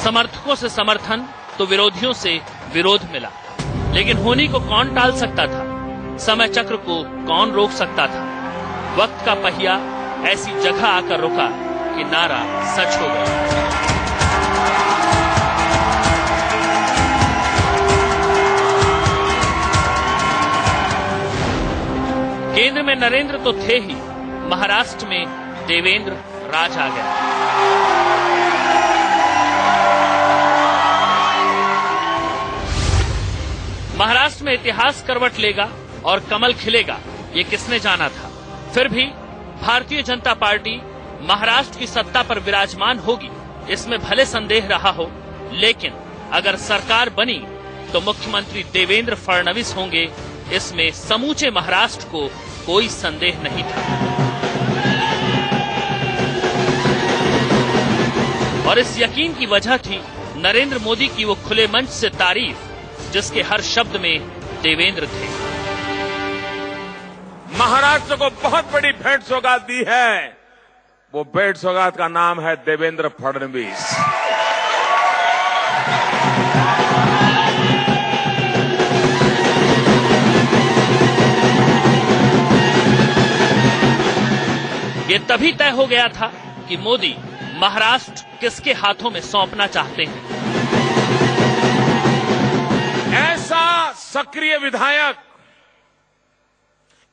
समर्थकों से समर्थन तो विरोधियों से विरोध मिला, लेकिन होनी को कौन टाल सकता था? समय चक्र को कौन रोक सकता था? वक्त का पहिया ऐसी जगह आकर रुका कि नारा सच हो गया। केंद्र में नरेंद्र तो थे ही, महाराष्ट्र में देवेंद्र राज आ गया। महाराष्ट्र में इतिहास करवट लेगा और कमल खिलेगा, ये किसने जाना था? फिर भी भारतीय जनता पार्टी महाराष्ट्र की सत्ता पर विराजमान होगी, इसमें भले संदेह रहा हो, लेकिन अगर सरकार बनी तो मुख्यमंत्री देवेंद्र फडणवीस होंगे, इसमें समूचे महाराष्ट्र को कोई संदेह नहीं था। और इस यकीन की वजह थी नरेंद्र मोदी की वो खुले मंच से तारीफ, जिसके हर शब्द में देवेंद्र थे। महाराष्ट्र को बहुत बड़ी भेंट सौगात दी है, वो भेंट सौगात का नाम है देवेंद्र फडणवीस। ये तभी तय हो गया था कि मोदी महाराष्ट्र किसके हाथों में सौंपना चाहते हैं। ऐसा सक्रिय विधायक,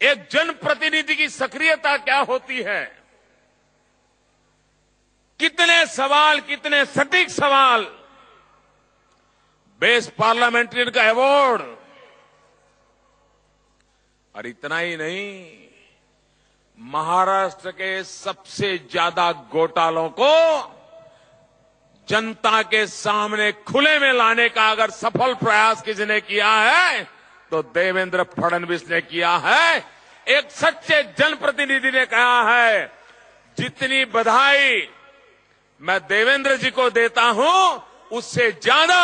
एक जनप्रतिनिधि की सक्रियता क्या होती है, कितने सवाल, कितने सटीक सवाल, बेस्ट पार्लियामेंट्रियन का अवार्ड। और इतना ही नहीं, महाराष्ट्र के सबसे ज्यादा घोटालों को जनता के सामने खुले में लाने का अगर सफल प्रयास किसी ने किया है तो देवेंद्र फडणवीस ने किया है। एक सच्चे जनप्रतिनिधि ने कहा है, जितनी बधाई मैं देवेंद्र जी को देता हूं, उससे ज्यादा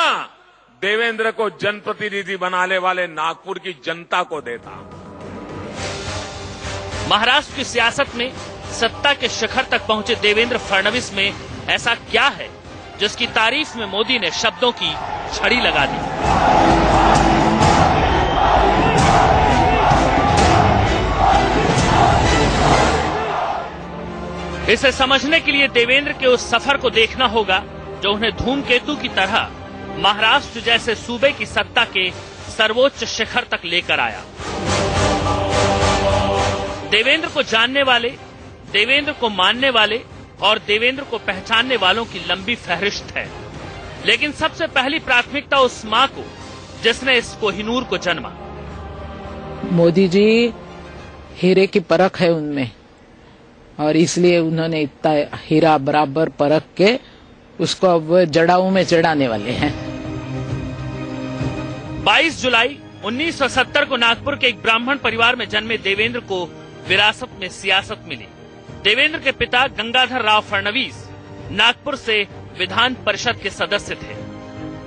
देवेंद्र को जनप्रतिनिधि बनाने वाले नागपुर की जनता को देता हूं। महाराष्ट्र की सियासत में सत्ता के शिखर तक पहुंचे देवेंद्र फडणवीस में ऐसा क्या है जिसकी तारीफ में मोदी ने शब्दों की छड़ी लगा दी? इसे समझने के लिए देवेंद्र के उस सफर को देखना होगा जो उन्हें धूमकेतु की तरह महाराष्ट्र जैसे सूबे की सत्ता के सर्वोच्च शिखर तक लेकर आया। देवेंद्र को जानने वाले, देवेंद्र को मानने वाले और देवेंद्र को पहचानने वालों की लंबी फहरिस्त है, लेकिन सबसे पहली प्राथमिकता उस मां को जिसने इस कोहिनूर को जन्मा। मोदी जी हीरे की परख है उनमें, और इसलिए उन्होंने इतना हीरा बराबर परख के उसको अब जड़ाऊ में चढ़ाने वाले हैं। 22 जुलाई 1970 को नागपुर के एक ब्राह्मण परिवार में जन्मे देवेंद्र को विरासत में सियासत मिली। देवेंद्र के पिता गंगाधर राव फडणवीस नागपुर से विधान परिषद के सदस्य थे।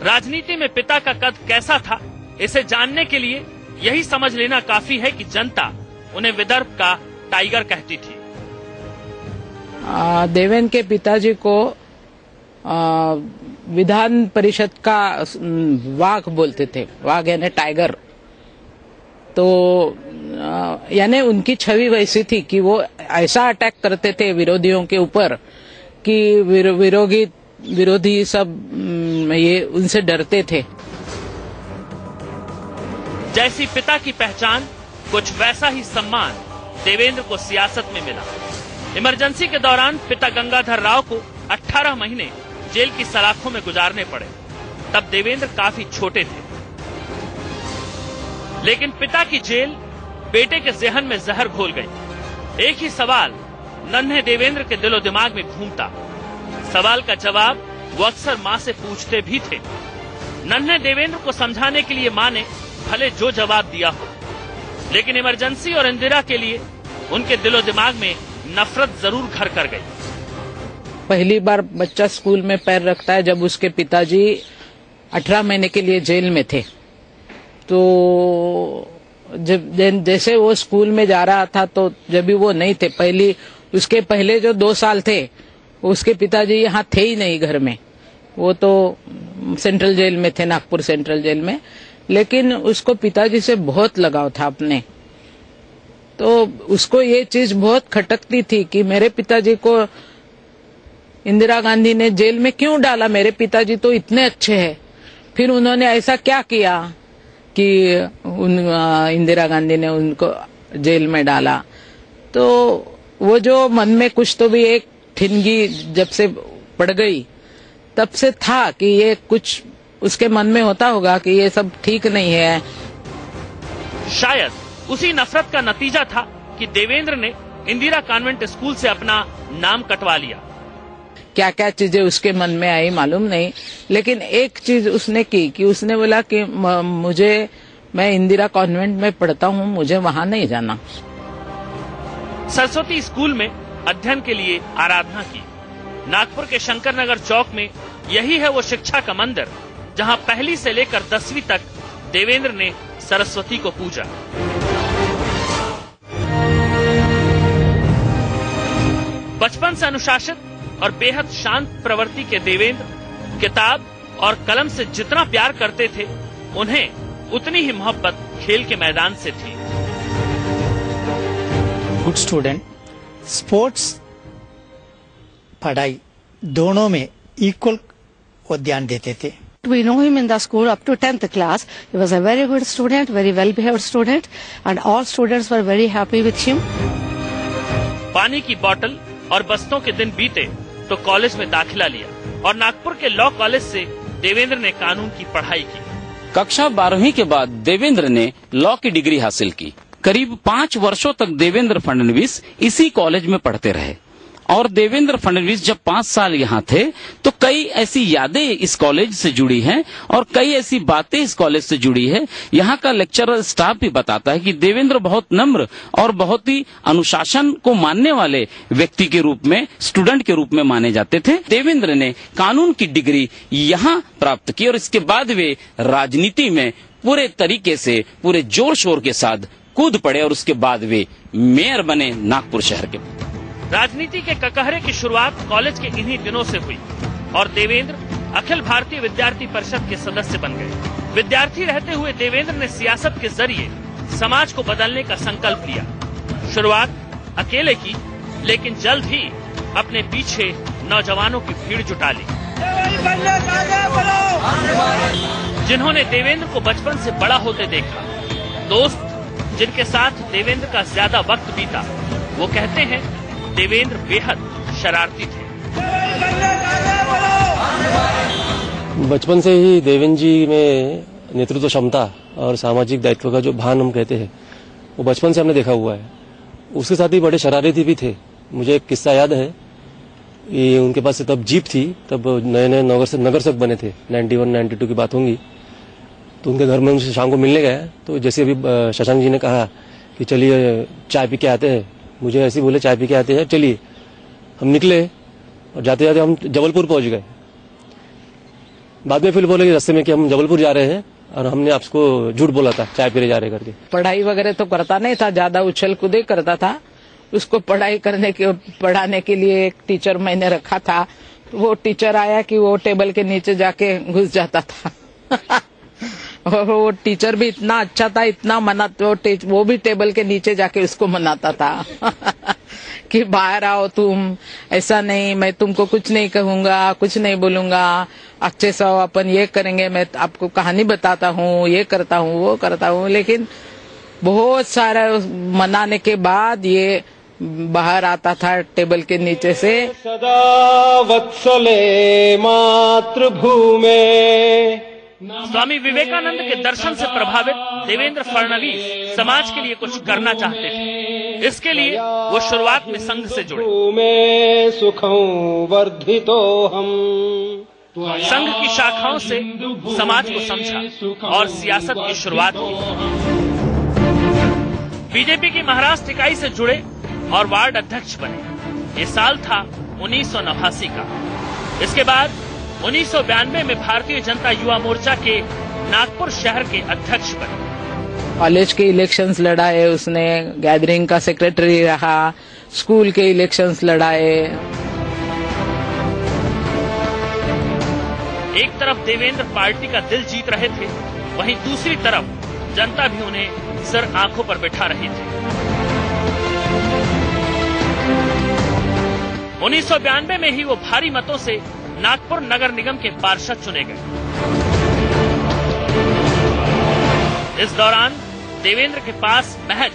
राजनीति में पिता का कद कैसा था, इसे जानने के लिए यही समझ लेना काफी है कि जनता उन्हें विदर्भ का टाइगर कहती थी। देवेंद्र के पिताजी को विधान परिषद का वाघ बोलते थे, वाघ यानी टाइगर। तो यानी उनकी छवि वैसी थी कि वो ऐसा अटैक करते थे विरोधियों के ऊपर कि विरोधी सब ये उनसे डरते थे। जैसी पिता की पहचान, कुछ वैसा ही सम्मान देवेंद्र को सियासत में मिला। इमरजेंसी के दौरान पिता गंगाधर राव को 18 महीने जेल की सलाखों में गुजारने पड़े। तब देवेंद्र काफी छोटे थे, लेकिन पिता की जेल बेटे के ज़हन में जहर घोल गई। एक ही सवाल नन्हे देवेंद्र के दिलो दिमाग में घूमता। सवाल का जवाब वो अक्सर मां से पूछते भी थे। नन्हे देवेंद्र को समझाने के लिए मां ने भले जो जवाब दिया हो, लेकिन इमरजेंसी और इंदिरा के लिए उनके दिलो दिमाग में नफरत जरूर घर कर गई। पहली बार बच्चा स्कूल में पैर रखता है जब उसके पिताजी 18 महीने के लिए जेल में थे। तो जब जैसे वो स्कूल में जा रहा था, तो जब भी वो नहीं थे, उसके पहले जो 2 साल थे उसके पिताजी यहाँ थे ही नहीं घर में। वो तो सेंट्रल जेल में थे, नागपुर सेंट्रल जेल में, लेकिन उसको पिताजी से बहुत लगाव था अपने। तो उसको ये चीज बहुत खटकती थी कि मेरे पिताजी को इंदिरा गांधी ने जेल में क्यों डाला, मेरे पिताजी तो इतने अच्छे हैं, फिर उन्होंने ऐसा क्या किया कि इंदिरा गांधी ने उनको जेल में डाला। तो वो जो मन में कुछ तो भी एक ठिनगी जब से पड़ गई, तब से था कि ये कुछ उसके मन में होता होगा कि ये सब ठीक नहीं है। शायद उसी नफरत का नतीजा था कि देवेंद्र ने इंदिरा कॉन्वेंट स्कूल से अपना नाम कटवा लिया। क्या क्या चीजें उसके मन में आई मालूम नहीं, लेकिन एक चीज उसने की कि उसने बोला कि मैं इंदिरा कॉन्वेंट में पढ़ता हूँ, मुझे वहाँ नहीं जाना। सरस्वती स्कूल में अध्ययन के लिए आराधना की। नागपुर के शंकर नगर चौक में यही है वो शिक्षा का मंदिर जहाँ पहली से लेकर 10वीं तक देवेंद्र ने सरस्वती को पूजा। बचपन से अनुशासित और बेहद शांत प्रवृत्ति के देवेंद्र किताब और कलम से जितना प्यार करते थे, उन्हें उतनी ही मोहब्बत खेल के मैदान से थी। गुड स्टूडेंट, स्पोर्ट्स पढ़ाई दोनों में इक्वल वो ध्यान देते थे। We know him in the school up to 10th class. He was a very good student, very well behaved student, and all students were very happy with him. पानी की बोतल और बस्तों के दिन बीते तो कॉलेज में दाखिला लिया और नागपुर के लॉ कॉलेज से देवेंद्र ने कानून की पढ़ाई की। कक्षा 12वीं के बाद देवेंद्र ने लॉ की डिग्री हासिल की। करीब 5 वर्षों तक देवेंद्र फडणवीस इसी कॉलेज में पढ़ते रहे और देवेंद्र फडणवीस जब 5 साल यहाँ थे तो कई ऐसी यादें इस कॉलेज से जुड़ी हैं और कई ऐसी बातें इस कॉलेज से जुड़ी है। यहाँ का लेक्चरर स्टाफ भी बताता है कि देवेंद्र बहुत नम्र और बहुत ही अनुशासन को मानने वाले व्यक्ति के रूप में, स्टूडेंट के रूप में माने जाते थे। देवेंद्र ने कानून की डिग्री यहाँ प्राप्त की और इसके बाद वे राजनीति में पूरे तरीके से, पूरे जोर शोर के साथ कूद पड़े और उसके बाद वे मेयर बने नागपुर शहर के। राजनीति के ककहरे की शुरुआत कॉलेज के इन्हीं दिनों से हुई और देवेंद्र अखिल भारतीय विद्यार्थी परिषद के सदस्य बन गए। विद्यार्थी रहते हुए देवेंद्र ने सियासत के जरिए समाज को बदलने का संकल्प लिया। शुरुआत अकेले की, लेकिन जल्द ही अपने पीछे नौजवानों की भीड़ जुटा ली, जिन्होंने देवेंद्र को बचपन से बड़ा होते देखा। दोस्त जिनके साथ देवेंद्र का ज्यादा वक्त बीता, वो कहते हैं देवेंद्र बेहद शरारती थे। बचपन से ही देवेंद्र जी में नेतृत्व क्षमता और सामाजिक दायित्व का जो भान हम कहते हैं, वो बचपन से हमने देखा हुआ है। उसके साथ ही बड़े शरारती भी थे। मुझे एक किस्सा याद है, ये उनके पास तब जीप थी, तब नए नए नगर सेवक बने थे, 91-92 की बात होंगी। तो उनके घर में उनसे शाम को मिलने गए, तो जैसे अभी शशांक जी ने कहा कि चलिए चाय पी के आते हैं, मुझे ऐसे बोले चाय पी के आते हैं, चलिए। हम निकले और जाते जाते हम जबलपुर पहुंच गए। बाद में फिर बोले कि रास्ते में कि हम जबलपुर जा रहे हैं और हमने आपको झूठ बोला था चाय पीने जा रहे करके। पढ़ाई वगैरह तो करता नहीं था, ज्यादा उछल कूदे करता था। उसको पढ़ाने के लिए एक टीचर मैंने रखा था। वो टीचर आया कि वो टेबल के नीचे जाके घुस जाता था और वो टीचर भी इतना अच्छा था, इतना वो भी टेबल के नीचे जाके उसको मनाता था कि बाहर आओ तुम, ऐसा नहीं, मैं तुमको कुछ नहीं कहूंगा, कुछ नहीं बोलूंगा, अच्छे से अपन ये करेंगे, मैं आपको कहानी बताता हूँ, ये करता हूँ, वो करता हूँ। लेकिन बहुत सारा मनाने के बाद ये बाहर आता था टेबल के नीचे से। सदा वत्सले मातृभूमे। स्वामी विवेकानंद के दर्शन से प्रभावित देवेंद्र फडणवीस समाज के लिए कुछ करना चाहते थे। इसके लिए वो शुरुआत में संघ से जुड़े। सुखं वर्धितो हम। संघ की शाखाओं से समाज को समझा और सियासत की शुरुआत की। बीजेपी की महाराष्ट्र इकाई से जुड़े और वार्ड अध्यक्ष बने। ये साल था 1989 का। इसके बाद 1992 में भारतीय जनता युवा मोर्चा के नागपुर शहर के अध्यक्ष बने। कॉलेज के इलेक्शंस लड़ाए उसने, गैदरिंग का सेक्रेटरी रहा, स्कूल के इलेक्शंस लड़ाए। एक तरफ देवेंद्र पार्टी का दिल जीत रहे थे, वहीं दूसरी तरफ जनता भी उन्हें सर आंखों पर बिठा रही थी। 1992 में ही वो भारी मतों से नागपुर नगर निगम के पार्षद चुने गए। इस दौरान देवेंद्र के पास महज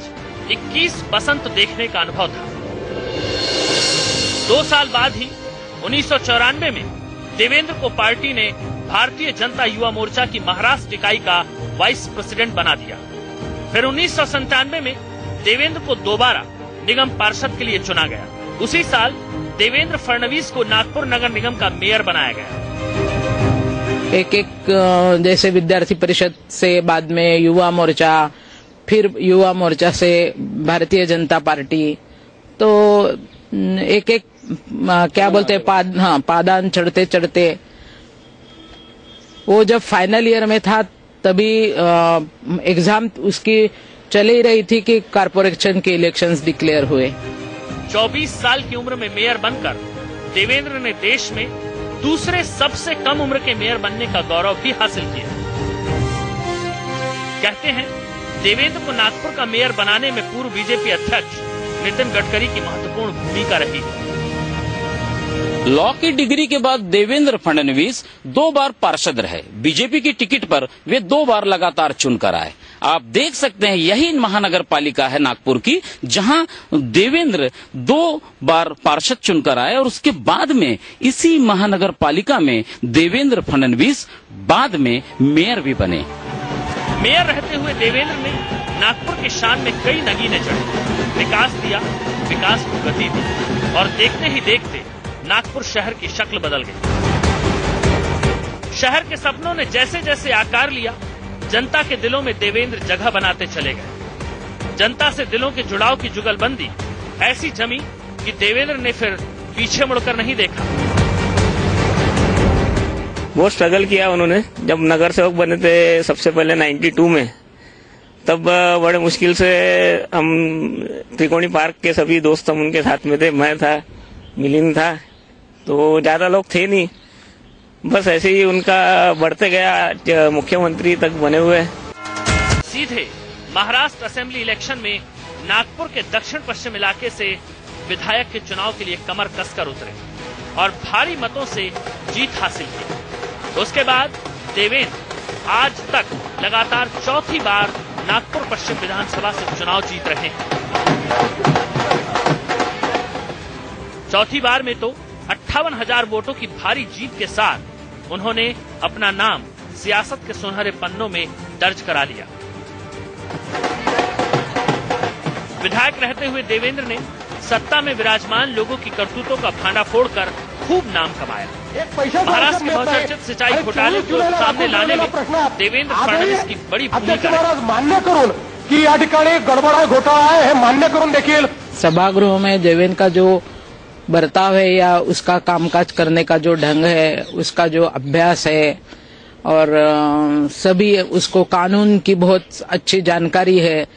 21 बसंत देखने का अनुभव था। 2 साल बाद ही 1994 में देवेंद्र को पार्टी ने भारतीय जनता युवा मोर्चा की महाराष्ट्र इकाई का वाइस प्रेसिडेंट बना दिया। फिर 1997 में देवेंद्र को दोबारा निगम पार्षद के लिए चुना गया। उसी साल देवेंद्र फडणवीस को नागपुर नगर निगम का मेयर बनाया गया। एक जैसे विद्यार्थी परिषद से बाद में युवा मोर्चा, फिर युवा मोर्चा से भारतीय जनता पार्टी, तो एक क्या बोलते हैं पादान चढ़ते चढ़ते वो जब फाइनल ईयर में था तभी एग्जाम उसकी चल ही रही थी कि कारपोरेशन के इलेक्शंस डिक्लेयर हुए। 24 साल की उम्र में मेयर बनकर देवेंद्र ने देश में दूसरे सबसे कम उम्र के मेयर बनने का गौरव भी हासिल किया। कहते हैं देवेंद्र को नागपुर का मेयर बनाने में पूर्व बीजेपी अध्यक्ष नितिन गडकरी की महत्वपूर्ण भूमिका रही। लॉ की डिग्री के बाद देवेंद्र फडणवीस 2 बार पार्षद रहे। बीजेपी की टिकट पर वे 2 बार लगातार चुनकर आए। आप देख सकते हैं यही महानगर पालिका है नागपुर की, जहां देवेंद्र 2 बार पार्षद चुनकर आए और उसके बाद में इसी महानगर पालिका में देवेंद्र फडणवीस बाद में मेयर भी बने। मेयर रहते हुए देवेंद्र ने नागपुर की शान में कई नगीने चढ़ी, विकास दिया, विकास को गति दी और देखते ही देखते नागपुर शहर की शक्ल बदल गई। शहर के सपनों ने जैसे जैसे आकार लिया, जनता के दिलों में देवेंद्र जगह बनाते चले गए। जनता से दिलों के जुड़ाव की जुगलबंदी ऐसी जमी कि देवेंद्र ने फिर पीछे मुड़कर नहीं देखा। बहुत स्ट्रगल किया उन्होंने। जब नगर सेवक बने थे सबसे पहले 92 में, तब बड़े मुश्किल से हम त्रिकोणी पार्क के सभी दोस्त हम उनके साथ में थे। मैं था, मिलिंद था, तो ज्यादा लोग थे नहीं। बस ऐसे ही उनका बढ़ते गया, मुख्यमंत्री तक बने हुए। सीधे महाराष्ट्र असेंबली इलेक्शन में नागपुर के दक्षिण पश्चिम इलाके से विधायक के चुनाव के लिए कमर कसकर उतरे और भारी मतों से जीत हासिल की। उसके बाद देवेंद्र आज तक लगातार 4थी बार नागपुर पश्चिम विधानसभा से चुनाव जीत रहे हैं। 4थी बार में तो 58,000 वोटों की भारी जीत के साथ उन्होंने अपना नाम सियासत के सुनहरे पन्नों में दर्ज करा लिया। विधायक रहते हुए देवेंद्र ने सत्ता में विराजमान लोगों की करतूतों का भांडाफोड़ कर खूब नाम कमाया। महाराष्ट्र के बहुचर्चित सिंचाई घोटाले को सामने लाने में देवेंद्र फडणवीस की बड़ी भूमिका है। मान्य करून की या ठिकाणी गडबड आहे, घोटाळा आहे हे मान्य करून देखील सभागृह में देवेंद्र का जो बर्ताव है या उसका कामकाज करने का जो ढंग है, उसका जो अभ्यास है और सभी उसको कानून की बहुत अच्छी जानकारी है,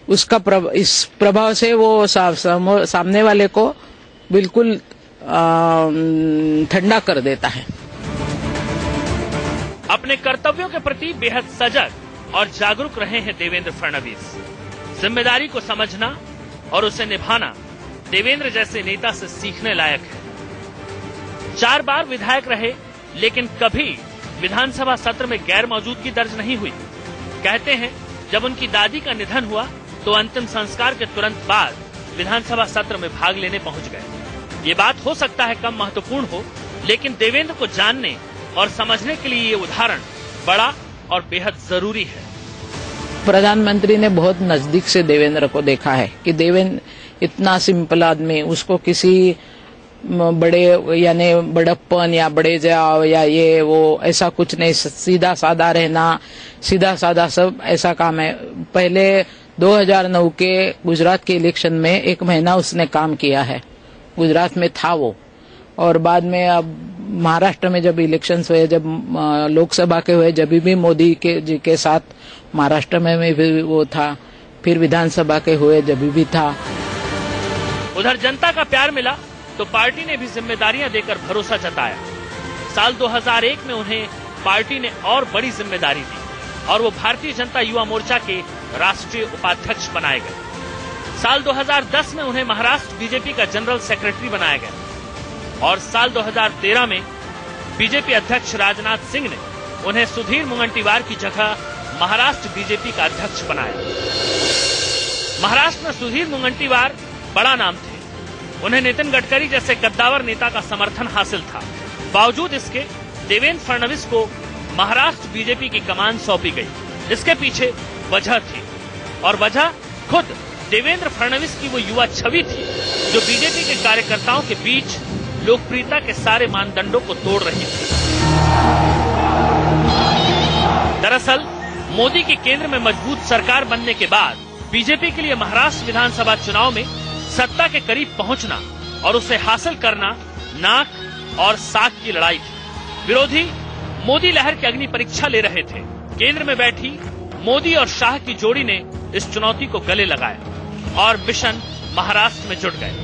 उसका इस प्रभाव से वो सामने वाले को बिल्कुल ठंडा कर देता है। अपने कर्तव्यों के प्रति बेहद सजग और जागरूक रहे हैं देवेंद्र फडणवीस। जिम्मेदारी को समझना और उसे निभाना देवेंद्र जैसे नेता से सीखने लायक है। 4 बार विधायक रहे, लेकिन कभी विधानसभा सत्र में गैर मौजूदगी दर्ज नहीं हुई। कहते हैं जब उनकी दादी का निधन हुआ तो अंतिम संस्कार के तुरंत बाद विधानसभा सत्र में भाग लेने पहुंच गए। ये बात हो सकता है कम महत्वपूर्ण हो, लेकिन देवेंद्र को जानने और समझने के लिए ये उदाहरण बड़ा और बेहद जरूरी है। प्रधानमंत्री ने बहुत नजदीक से देवेंद्र को देखा है कि देवेंद्र इतना सिंपल आदमी, उसको किसी बड़े यानी बड़प्पन या बड़े जाओ या ये वो ऐसा कुछ नहीं, सीधा साधा रहना, सीधा साधा सब ऐसा काम है। पहले 2009 के गुजरात के इलेक्शन में 1 महीना उसने काम किया है, गुजरात में था वो, और बाद में अब महाराष्ट्र में जब इलेक्शंस हुए, जब लोकसभा के हुए, जब भी मोदी जी के साथ महाराष्ट्र में भी वो था, फिर विधानसभा के हुए जब भी था। उधर जनता का प्यार मिला तो पार्टी ने भी जिम्मेदारियां देकर भरोसा जताया। साल 2001 में उन्हें पार्टी ने और बड़ी जिम्मेदारी दी और वो भारतीय जनता युवा मोर्चा के राष्ट्रीय उपाध्यक्ष बनाए गए। साल 2010 में उन्हें महाराष्ट्र बीजेपी का जनरल सेक्रेटरी बनाया गया और साल 2013 में बीजेपी अध्यक्ष राजनाथ सिंह ने उन्हें सुधीर मुंगंटीवार की जगह महाराष्ट्र बीजेपी का अध्यक्ष बनाया। महाराष्ट्र में सुधीर मुंगंटीवार बड़ा नाम थे। उन्हें नितिन गडकरी जैसे कद्दावर नेता का समर्थन हासिल था। बावजूद इसके देवेंद्र फडणवीस को महाराष्ट्र बीजेपी की कमान सौंपी गई। इसके पीछे वजह थी और वजह खुद देवेंद्र फडणवीस की वो युवा छवि थी जो बीजेपी के कार्यकर्ताओं के बीच लोकप्रियता के सारे मानदंडों को तोड़ रही थी। दरअसल मोदी की केंद्र में मजबूत सरकार बनने के बाद बीजेपी के लिए महाराष्ट्र विधानसभा चुनाव में सत्ता के करीब पहुंचना और उसे हासिल करना नाक और साख की लड़ाई थी। विरोधी मोदी लहर की अग्नि परीक्षा ले रहे थे। केंद्र में बैठी मोदी और शाह की जोड़ी ने इस चुनौती को गले लगाया और मिशन महाराष्ट्र में जुट गए।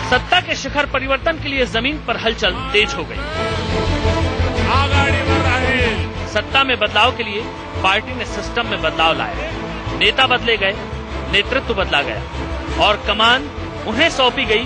सत्ता के शिखर परिवर्तन के लिए जमीन पर हलचल तेज हो गई। सत्ता में बदलाव के लिए पार्टी ने सिस्टम में बदलाव लाया। नेता बदले गए, नेतृत्व बदला गया और कमान उन्हें सौंपी गई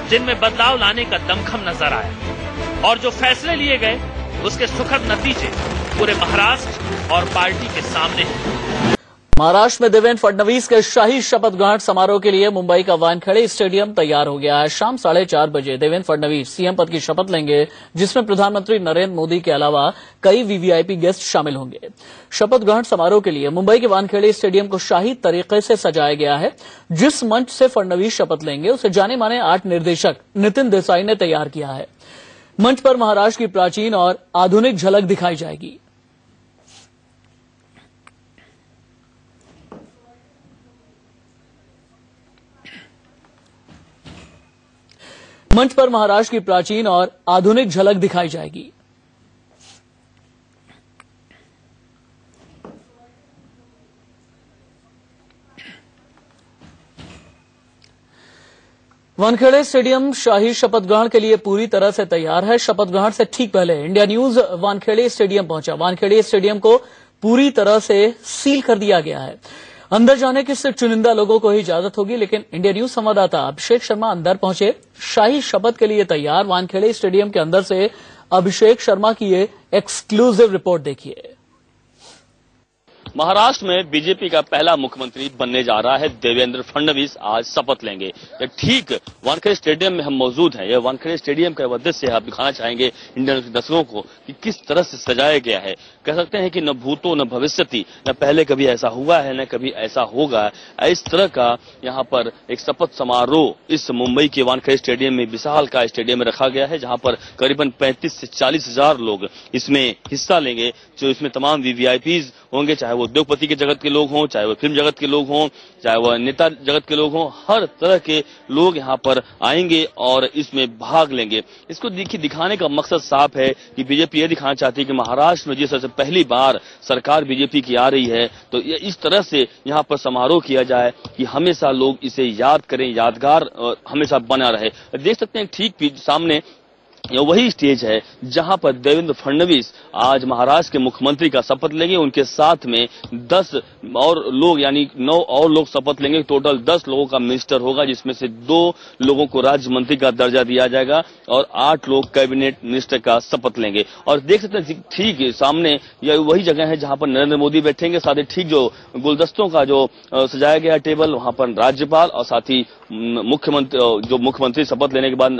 जिनमें बदलाव लाने का दमखम नजर आया और जो फैसले लिए गए उसके सुखद नतीजे पूरे महाराष्ट्र और पार्टी के सामने हैं। महाराष्ट्र में देवेंद्र फडणवीस के शाही शपथ ग्रहण समारोह के लिए मुंबई का वानखेड़े स्टेडियम तैयार हो गया है। शाम 4:30 बजे देवेंद्र फडणवीस सीएम पद की शपथ लेंगे, जिसमें प्रधानमंत्री नरेंद्र मोदी के अलावा कई वीवीआईपी गेस्ट शामिल होंगे। शपथ ग्रहण समारोह के लिए मुंबई के वानखेड़े स्टेडियम को शाही तरीके से सजाया गया है। जिस मंच से फडणवीस शपथ लेंगे उसे जाने माने आर्ट निर्देशक नितिन देसाई ने तैयार किया है। मंच पर महाराष्ट्र की प्राचीन और आधुनिक झलक दिखाई जाएगी। मंच पर महाराष्ट्र की प्राचीन और आधुनिक झलक दिखाई जाएगी। वानखेड़े स्टेडियम शाही शपथ ग्रहण के लिए पूरी तरह से तैयार है। शपथ ग्रहण से ठीक पहले इंडिया न्यूज वानखेड़े स्टेडियम पहुंचा। वानखेड़े स्टेडियम को पूरी तरह से सील कर दिया गया है। अंदर जाने की सिर्फ चुनिंदा लोगों को ही इजाजत होगी, लेकिन इंडिया न्यूज संवाददाता अभिषेक शर्मा अंदर पहुंचे। शाही शपथ के लिए तैयार वानखेड़े स्टेडियम के अंदर से अभिषेक शर्मा की ये एक्सक्लूसिव रिपोर्ट देखिए। महाराष्ट्र में बीजेपी का पहला मुख्यमंत्री बनने जा रहा है देवेंद्र फडणवीस। आज शपथ लेंगे। ठीक वानखेड़े स्टेडियम में हम मौजूद हैं। यह वानखेड़े स्टेडियम का वह दृश्य है। आप दिखाना चाहेंगे इंडियन दर्शकों को कि किस तरह से सजाया गया है। कह सकते हैं कि न भूतो न भविष्यति, न पहले कभी ऐसा हुआ है न कभी ऐसा होगा। इस तरह का यहाँ पर एक शपथ समारोह इस मुंबई के वानखेड़े स्टेडियम में, विशाल का स्टेडियम में रखा गया है, जहाँ पर करीबन 35 से 40 हजार लोग इसमें हिस्सा लेंगे। जो इसमें तमाम वीवीआईपीज होंगे, चाहे वो उद्योगपति के जगत के लोग हों, चाहे वो फिल्म जगत के लोग हों, चाहे वो नेता जगत के लोग हों, हर तरह के लोग यहाँ पर आएंगे और इसमें भाग लेंगे। इसको दिखाने का मकसद साफ है कि बीजेपी ये दिखाना चाहती है कि महाराष्ट्र में जिस तरह से पहली बार सरकार बीजेपी की आ रही है, तो इस तरह से यहाँ पर समारोह किया जाए कि हमेशा लोग इसे याद करें, यादगार हमेशा बना रहे। देख सकते हैं ठीक सामने यह वही स्टेज है जहां पर देवेंद्र फडणवीस आज महाराष्ट्र के मुख्यमंत्री का शपथ लेंगे। उनके साथ में 10 और लोग यानी 9 और लोग शपथ लेंगे। टोटल 10 लोगों का मिनिस्टर होगा, जिसमें से 2 लोगों को राज्य मंत्री का दर्जा दिया जाएगा और 8 लोग कैबिनेट मिनिस्टर का शपथ लेंगे। और देख सकते हैं ठीक सामने यह वही जगह है जहां पर नरेंद्र मोदी बैठेंगे। साथ ही ठीक जो गुलदस्तों का जो सजाया गया टेबल, वहां पर राज्यपाल और साथ ही मुख्यमंत्री शपथ लेने के बाद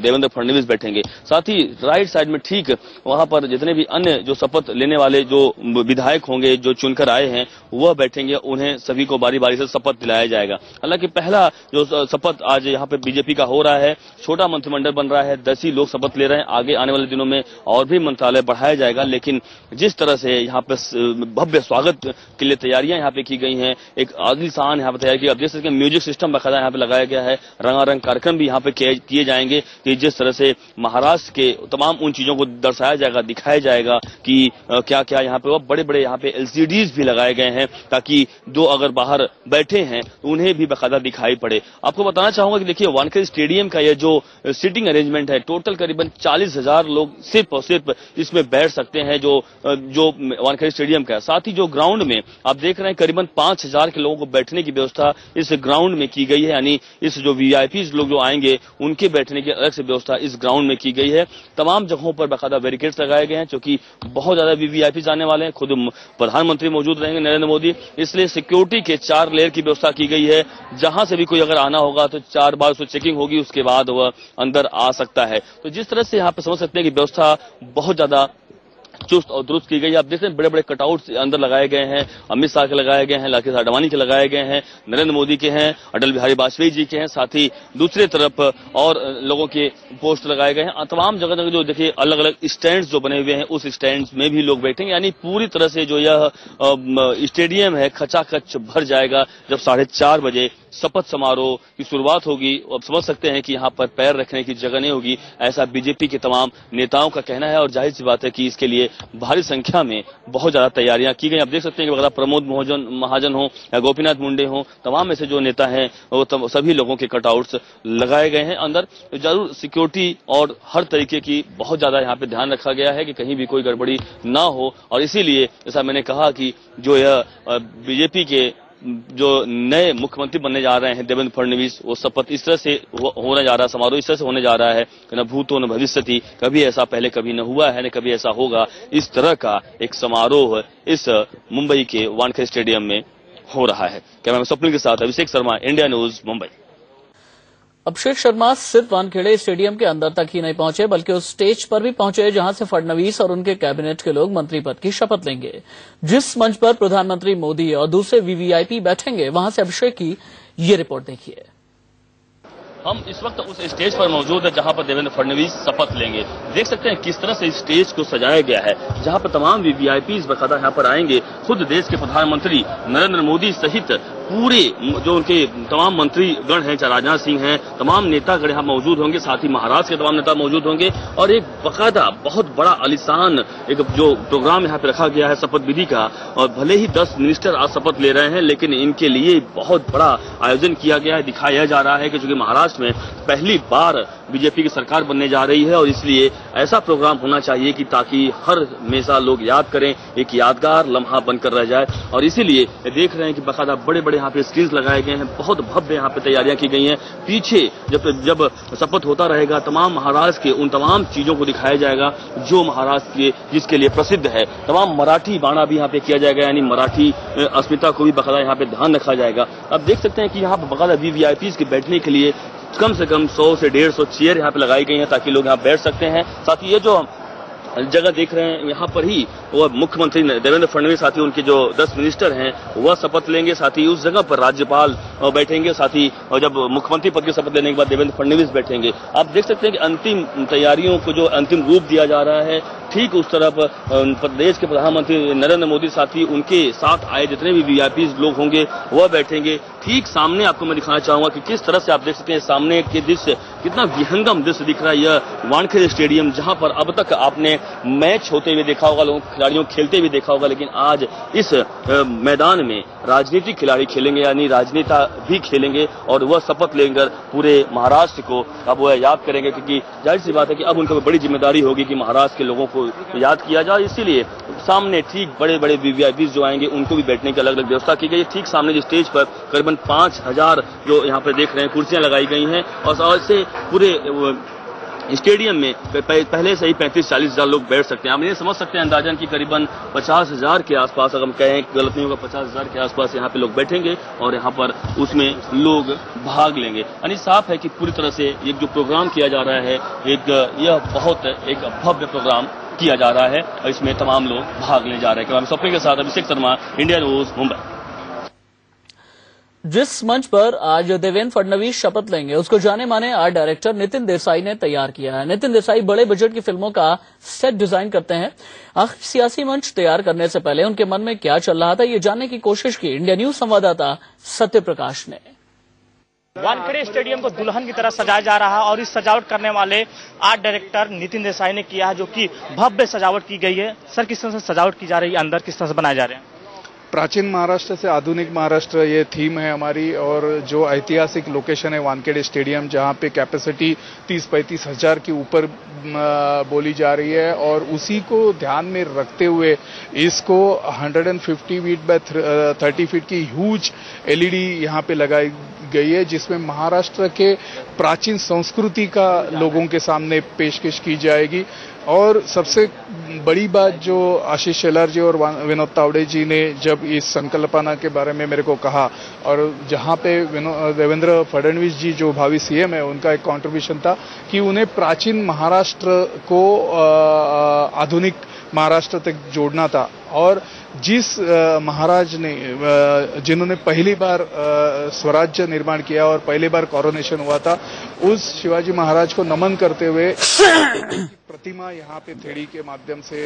देवेंद्र फडणवीस बैठेंगे। साथ ही राइट साइड में ठीक वहां पर जितने भी अन्य जो शपथ लेने वाले जो विधायक होंगे, जो चुनकर आए हैं, वह बैठेंगे। उन्हें सभी को बारी बारी से शपथ दिलाया जाएगा। हालांकि पहला जो शपथ आज यहाँ पे बीजेपी का हो रहा है, छोटा मंत्रिमंडल बन रहा है, 10 ही लोग शपथ ले रहे हैं। आगे आने वाले दिनों में और भी मंत्रालय बढ़ाया जाएगा। लेकिन जिस तरह से यहाँ पे भव्य स्वागत के लिए तैयारियां यहाँ पे की गई हैं, एक आलीशान यहाँ पे तैयार की। अब देख सकते हैं म्यूजिक सिस्टम बकायदा यहाँ पे लगाया गया है। रंगारंग कार्यक्रम भी यहाँ पे किए जाएंगे कि जिस तरह से महाराष्ट्र के तमाम उन चीजों को दर्शाया जाएगा, दिखाया जाएगा कि क्या क्या यहाँ पे बड़े बड़े यहाँ पे LCDs भी लगाए गए हैं ताकि जो अगर बाहर बैठे हैं उन्हें भी बाकायदा दिखाई पड़े। आपको बताना चाहूंगा कि देखिए वानखेड़े स्टेडियम का ये जो सीटिंग अरेंजमेंट है, टोटल करीबन 40,000 लोग सिर्फ और सिर्फ इसमें बैठ सकते हैं जो वानखेड़े स्टेडियम का है। साथ ही जो ग्राउंड में आप देख रहे हैं करीबन 5,000 के लोगों को बैठने की व्यवस्था इस ग्राउंड में की गई है, यानी इस जो VIPs लोग जो आएंगे उनके बैठने की अलग से व्यवस्था इस ग्राउंड में की गई है। तमाम जगहों पर बाकायदा बैरिकेड्स लगाए गए हैं क्योंकि बहुत ज्यादा VIPs आने वाले हैं, खुद प्रधानमंत्री मौजूद रहेंगे नरेंद्र मोदी, इसलिए सिक्योरिटी के 4 लेयर की व्यवस्था की गई है। जहां से भी कोई अगर आना होगा तो 4 बार उसको चेकिंग होगी, उसके बाद वह अंदर आ सकता है। तो जिस तरह से यहाँ पे समझ सकते हैं कि व्यवस्था बहुत ज्यादा चुस्त और दुरुस्त की गई। आप देख रहे हैं बड़े बड़े कटआउट्स अंदर लगाए गए हैं, अमित शाह के लगाए गए हैं, लालकृष्ण आडवाणी के लगाए गए हैं, नरेंद्र मोदी के हैं, अटल बिहारी वाजपेयी जी के हैं, साथ ही दूसरी तरफ और लोगों के पोस्ट लगाए गए हैं। तमाम जगह जगह जो देखिए अलग अलग स्टैंड्स जो बने हुए हैं उस स्टैंड्स में भी लोग बैठेंगे, यानी पूरी तरह से जो यह स्टेडियम है खचाखच भर जाएगा जब 4:30 बजे शपथ समारोह की शुरुआत होगी। अब समझ सकते हैं कि यहाँ पर पैर रखने की जगह नहीं होगी, ऐसा बीजेपी के तमाम नेताओं का कहना है और जाहिर सी बात है कि इसके लिए भारी संख्या में बहुत ज्यादा तैयारियां की गई। आप देख सकते हैं कि प्रमोद महाजन हो या गोपीनाथ मुंडे हो, तमाम में से जो नेता हैं वो सभी लोगों के कटआउट्स लगाए गए हैं अंदर। जरूर सिक्योरिटी और हर तरीके की बहुत ज्यादा यहाँ पे ध्यान रखा गया है कि कहीं भी कोई गड़बड़ी ना हो, और इसीलिए जैसा मैंने कहा कि जो यह बीजेपी के जो नए मुख्यमंत्री बनने जा रहे हैं देवेंद्र फडणवीस, वो शपथ इस तरह से होने जा रहा है, समारोह इस तरह से होने जा रहा है कि न भूतो न भविष्यति, कभी ऐसा पहले कभी न हुआ है न कभी ऐसा होगा। इस तरह का एक समारोह इस मुंबई के वानखेड़े स्टेडियम में हो रहा है। कैमरामैन स्वप्निल के साथ अभिषेक शर्मा, इंडिया न्यूज, मुंबई। अभिषेक शर्मा सिर्फ वानखेड़े स्टेडियम के अंदर तक ही नहीं पहुंचे बल्कि उस स्टेज पर भी पहुंचे जहां से फडणवीस और उनके कैबिनेट के लोग मंत्री पद की शपथ लेंगे। जिस मंच पर प्रधानमंत्री मोदी और दूसरे VVIP बैठेंगे, वहां से अभिषेक की ये रिपोर्ट देखिए। हम इस वक्त उस स्टेज पर मौजूद है जहां पर देवेंद्र फडणवीस शपथ लेंगे। देख सकते हैं किस तरह से इस स्टेज को सजाया गया है, जहां पर तमाम VVIPs बकायदा यहाँ पर आएंगे। खुद देश के प्रधानमंत्री नरेंद्र मोदी सहित पूरे जो उनके तमाम मंत्रीगण हैं, चाहे राजनाथ सिंह हैं, तमाम नेतागण यहाँ मौजूद होंगे, साथ ही महाराष्ट्र के तमाम नेता मौजूद होंगे। और एक बकायदा बहुत बड़ा आलीशान एक जो प्रोग्राम यहाँ पे रखा गया है शपथ विधि का, और भले ही 10 मिनिस्टर आज शपथ ले रहे हैं लेकिन इनके लिए बहुत बड़ा आयोजन किया गया है। दिखाया जा रहा है कि चूंकि महाराष्ट्र में पहली बार बीजेपी की सरकार बनने जा रही है और इसलिए ऐसा प्रोग्राम होना चाहिए कि ताकि हर हमेशा लोग याद करें, एक यादगार लम्हा बनकर रह जाए। और इसीलिए देख रहे हैं कि बकायदा बड़े बड़े यहाँ पे स्क्रीन लगाए गए हैं, बहुत भव्य यहाँ पे तैयारियां की गई हैं। पीछे जब शपथ होता रहेगा तमाम महाराष्ट्र के उन तमाम चीजों को दिखाया जाएगा जो महाराष्ट्र के जिसके लिए प्रसिद्ध है। तमाम मराठी बाणा भी यहाँ पे किया जाएगा, यानी मराठी अस्मिता को भी बकायदा यहाँ पे ध्यान रखा जाएगा। अब देख सकते हैं कि यहाँ पे बकायदा VVIPs के बैठने के लिए कम से कम 100 से 150 चेयर यहाँ पे लगाई गई हैं ताकि लोग यहाँ बैठ सकते हैं। साथ ही ये जो जगह देख रहे हैं यहाँ पर ही वो मुख्यमंत्री देवेंद्र फडणवीस, साथ ही उनके जो 10 मिनिस्टर हैं वह शपथ लेंगे। साथ ही उस जगह पर राज्यपाल बैठेंगे, साथ ही जब मुख्यमंत्री पद की शपथ लेने के बाद देवेंद्र फडणवीस बैठेंगे। आप देख सकते हैं कि अंतिम तैयारियों को जो अंतिम रूप दिया जा रहा है, ठीक उस तरफ प्रदेश के प्रधानमंत्री नरेंद्र मोदी, साथ ही उनके साथ आए जितने भी VIPs लोग होंगे वह बैठेंगे। ठीक सामने आपको मैं दिखाना चाहूंगा कि किस तरह से आप देख सकते हैं सामने के दृश्य, कितना विहंगम दृश्य दिख रहा है। यह वानखेड़े स्टेडियम जहां पर अब तक आपने मैच होते हुए देखा होगा, लोगों खिलाड़ियों खेलते हुए देखा होगा, लेकिन आज इस मैदान में राजनीतिक खिलाड़ी खेलेंगे, यानी राजनेता भी खेलेंगे और वह शपथ लेकर पूरे महाराष्ट्र को अब वह याद करेंगे, क्योंकि जाहिर सी बात है कि अब उनका बड़ी जिम्मेदारी होगी कि महाराष्ट्र के लोगों को याद किया जाए। इसीलिए सामने ठीक बड़े बड़े VVIPs जो आएंगे उनको भी बैठने की अलग अलग व्यवस्था की गई है। ठीक सामने जो स्टेज पर करीबन 5,000 जो यहाँ पे देख रहे हैं कुर्सियां लगाई गई हैं और ऐसे पूरे स्टेडियम में पहले से ही 35-40 हजार लोग बैठ सकते हैं। आप ये समझ सकते हैं अंदाजन की करीबन 50,000 के आसपास, अगर हम कहें गलत नहीं होगा, 50,000 के आसपास यहाँ पे लोग बैठेंगे और यहाँ पर उसमें लोग भाग लेंगे। यानी साफ है कि पूरी तरह से ये जो प्रोग्राम किया जा रहा है यह बहुत एक भव्य प्रोग्राम किया जा रहा है और इसमें तमाम लोग भाग लेने जा रहे हैं। स्वप्न के साथ अभिषेक शर्मा, इंडिया न्यूज, मुंबई। जिस मंच पर आज देवेंद्र फडणवीस शपथ लेंगे उसको जाने माने आर्ट डायरेक्टर नितिन देसाई ने तैयार किया है। नितिन देसाई बड़े बजट की फिल्मों का सेट डिजाइन करते हैं। आखिर सियासी मंच तैयार करने से पहले उनके मन में क्या चल रहा था, ये जानने की कोशिश की इंडिया न्यूज संवाददाता सत्य प्रकाश ने। वानखेड़े स्टेडियम को दुल्हन की तरह सजाया जा रहा है और इस सजावट करने वाले आर्ट डायरेक्टर नितिन देसाई ने किया है, जो कि भव्य सजावट की गई है। सर, किस तरह से सजावट की जा रही है, अंदर किस तरह से बनाए जा रहे हैं? प्राचीन महाराष्ट्र से आधुनिक महाराष्ट्र ये थीम है हमारी, और जो ऐतिहासिक लोकेशन है वानखेड़े स्टेडियम, जहाँ पे कैपेसिटी 30-35 हजार के ऊपर बोली जा रही है, और उसी को ध्यान में रखते हुए इसको 150 फीट बाय 30 फीट की ह्यूज एलईडी यहाँ पे लगाई गई है, जिसमें महाराष्ट्र के प्राचीन संस्कृति का लोगों के सामने पेशकश की जाएगी। और सबसे बड़ी बात जो आशीष शेलार जी और विनोद तावड़े जी ने जब इस संकल्पना के बारे में मेरे को कहा, और जहां पे देवेंद्र फडणवीस जी जो भावी सीएम है, उनका एक कंट्रीब्यूशन था कि उन्हें प्राचीन महाराष्ट्र को आधुनिक महाराष्ट्र तक जोड़ना था। और जिस महाराज ने जिन्होंने पहली बार स्वराज्य निर्माण किया और पहली बार कॉरोनेशन हुआ था, उस शिवाजी महाराज को नमन करते हुए प्रतिमा यहाँ पे थ्रेडी के माध्यम से,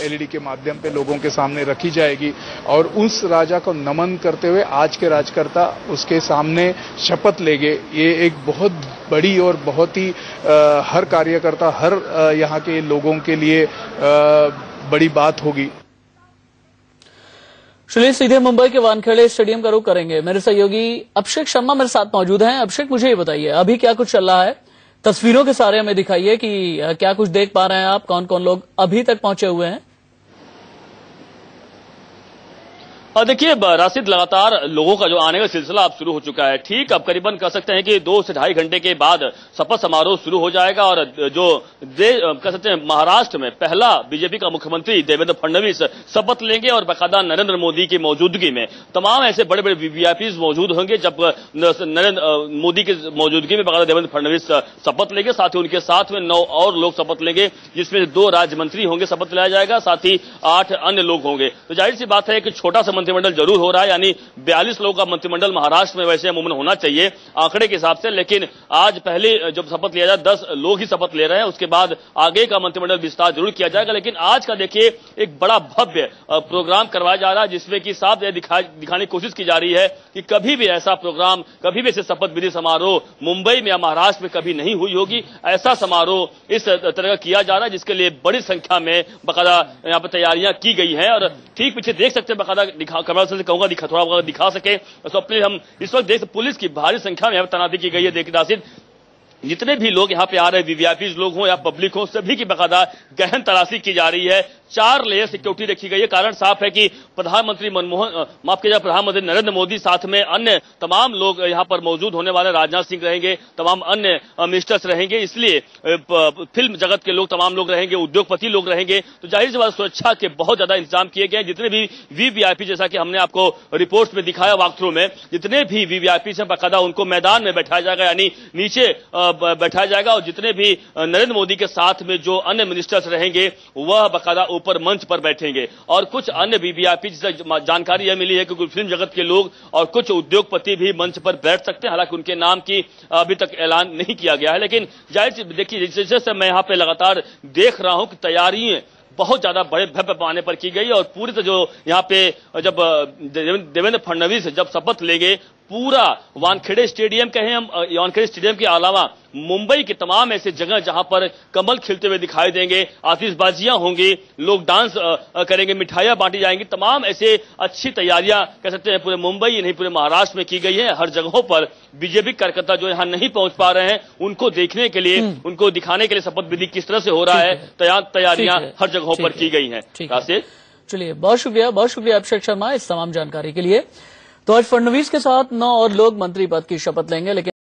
एलईडी के माध्यम पे लोगों के सामने रखी जाएगी, और उस राजा को नमन करते हुए आज के राजकर्ता उसके सामने शपथ लेंगे। ये एक बहुत बड़ी और बहुत ही हर कार्यकर्ता, हर यहाँ के लोगों के लिए बड़ी बात होगी। चलिए सीधे मुंबई के वानखेड़े स्टेडियम का रुख करेंगे। मेरे सहयोगी अभिषेक शर्मा मेरे साथ मौजूद हैं। अभिषेक, मुझे ये बताइए अभी क्या कुछ चल रहा है, तस्वीरों के सारे हमें दिखाइए कि क्या कुछ देख पा रहे हैं आप, कौन कौन लोग अभी तक पहुंचे हुए हैं? देखिए राशिद, लगातार लोगों का जो आने का सिलसिला अब शुरू हो चुका है। ठीक अब करीबन कह सकते हैं कि 2 से ढाई घंटे के बाद शपथ समारोह शुरू हो जाएगा, और जो कह सकते हैं महाराष्ट्र में पहला बीजेपी का मुख्यमंत्री देवेंद्र फडणवीस शपथ लेंगे, और बाकायदा नरेंद्र मोदी की मौजूदगी में तमाम ऐसे बड़े बड़े वीवीआईपी मौजूद होंगे। जब नरेंद्र मोदी की मौजूदगी में बाकायदा देवेंद्र फडणवीस शपथ लेंगे, साथ ही उनके साथ में 9 और लोग शपथ लेंगे, जिसमें 2 राज्य मंत्री होंगे, शपथ लिया जाएगा, साथ ही 8 अन्य लोग होंगे। तो जाहिर सी बात है कि छोटा सा मंत्रिमंडल जरूर हो रहा है, यानी 42 लोगों का मंत्रिमंडल महाराष्ट्र में वैसे अमूमन होना चाहिए आंकड़े के हिसाब से, लेकिन आज पहले जब शपथ लिया जाए 10 लोग ही शपथ ले रहे हैं, उसके बाद आगे का मंत्रिमंडल विस्तार जरूर किया जाएगा। लेकिन आज का देखिए एक बड़ा भव्य प्रोग्राम करवाया जा रहा है, जिसमें कि साफ दिखाने की कोशिश की जा रही है कि कभी भी ऐसा प्रोग्राम, कभी भी ऐसे शपथ विधि समारोह मुंबई में या महाराष्ट्र में कभी नहीं हुई होगी। ऐसा समारोह इस तरह का किया जा रहा है, जिसके लिए बड़ी संख्या में बाकायदा यहाँ पर तैयारियां की गई है। और ठीक पीछे देख सकते हैं, बाकायदा से कहूंगा थोड़ा दिखा सके तो अपने हम इस वक्त देख, पुलिस की भारी संख्या में यहाँ पर तैनाती की गई है। देखिए राशिद, जितने भी लोग यहाँ पे आ रहे हैं, वीवीआईपी लोग हों या पब्लिक हो, सभी की बाकायदा गहन तलाशी की जा रही है। 4 लेयर सिक्योरिटी रखी गई है। कारण साफ है कि प्रधानमंत्री प्रधानमंत्री नरेंद्र मोदी, साथ में अन्य तमाम लोग यहाँ पर मौजूद होने वाले, राजनाथ सिंह रहेंगे, तमाम अन्य मिनिस्टर्स रहेंगे, इसलिए फिल्म जगत के लोग, तमाम लोग रहेंगे, उद्योगपति लोग रहेंगे। तो जाहिर सी बात, सुरक्षा के बहुत ज्यादा इंतजाम किए गए हैं। जितने भी वीवीआईपी, जैसा कि हमने आपको रिपोर्ट में दिखाया वॉक थ्रू में, जितने भी वीवीआईपी हैं बाकायदा उनको मैदान में बैठाया जाएगा, यानी नीचे बैठाया जाएगा, और जितने भी नरेंद्र मोदी के साथ में जो अन्य मिनिस्टर्स रहेंगे वह बाकायदा ऊपर मंच पर बैठेंगे। और कुछ अन्य वीवीआईपी से जानकारी यह मिली है कि कुछ फिल्म जगत के लोग और कुछ उद्योगपति भी मंच पर बैठ सकते हैं, हालांकि उनके नाम की अभी तक ऐलान नहीं किया गया है। लेकिन जाहिर सी देखिए, जैसे मैं यहाँ पे लगातार देख रहा हूं कि तैयारियां बहुत ज्यादा बड़े भव्य पैमाने पर की गई, और पूरी जो यहाँ पे जब देवेंद्र फडणवीस जब शपथ लेंगे, पूरा वानखेड़े स्टेडियम कहें हम, वानखेड़े स्टेडियम के अलावा मुंबई के तमाम ऐसे जगह जहां पर कमल खिलते हुए दिखाई देंगे, आतिशबाजियां होंगी, लोग डांस करेंगे, मिठाइयां बांटी जाएंगी, तमाम ऐसे अच्छी तैयारियां कह सकते हैं पूरे मुंबई नहीं पूरे महाराष्ट्र में की गई है। हर जगहों पर बीजेपी कार्यकर्ता जो यहां नहीं पहुंच पा रहे हैं, उनको देखने के लिए, उनको दिखाने के लिए शपथ विधि किस तरह से हो रहा है, तैयारियां हर जगहों पर की गई है। चलिए, बहुत शुक्रिया अभिषेक शर्मा इस तमाम जानकारी के लिए। तो आज फडणवीस के साथ 9 और लोग मंत्री पद की शपथ लेंगे, लेकिन